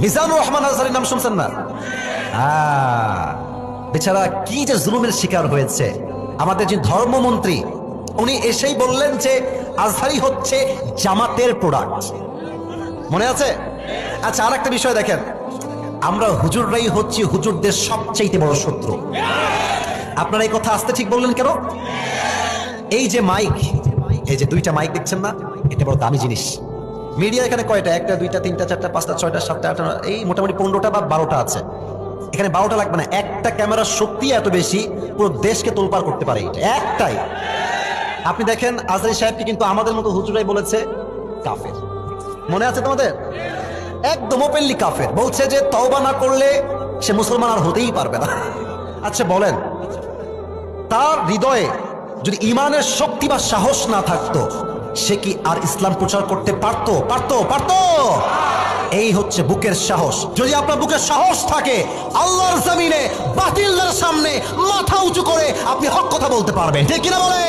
মিজানুর রহমান আজহারীর নাম শুনছেন না? বেচারা কি যে জুলুমের শিকার হয়েছে। আমাদের যে ধর্মমন্ত্রী উনি এসেই বললেন যে আজহারী হচ্ছে জামাতের প্রোডাক্ট, মনে আছে? আচ্ছা, আর একটা বিষয় দেখেন, আমরা হুজুররাই হচ্ছি হুজুরদের সবচাইতে বড় শত্রু। আপনারা এই কথা আসতে ঠিক বললেন কেন? এই যে মাইক, এই যে দুইটা মাইক দেখছেন না, এটা বড় দামি জিনিস। মিডিয়া এখানে কয়টা? একটা, দুইটা, তিনটা, চারটা, পাঁচটা, ছয়টা, সাতটা, আটটা, এই মোটামুটি 15টা বা 12টা আছে। এখানে 12টা লাগবে না, একটা ক্যামেরার শক্তি এত বেশি, পুরো দেশকে তোলপাড় করতে পারে এটা একটাই। আপনি দেখেন আজহারী সাহেবকে কিন্তু আমাদের মতো হুজুরাই বলেছে কাফের, মনে আছে তোমাদের? একদম ওপেনলি কাফের, বলছে যে তওবা না করলে সে মুসলমান আর হতেই পারবে না। আচ্ছা বলেন, তার হৃদয়ে যদি ইমানের শক্তি বা সাহস না থাকতো, সে কি আর ইসলাম প্রচার করতে পারতো? পারতো? এই হচ্ছে বুকের সাহস। যদি আপনার বুকের সাহস থাকে, আল্লাহর জমিনে বাতিলদের সামনে মাথা উঁচু করে আপনি হক কথা বলতে পারবেন, ঠিক কিনা বলে?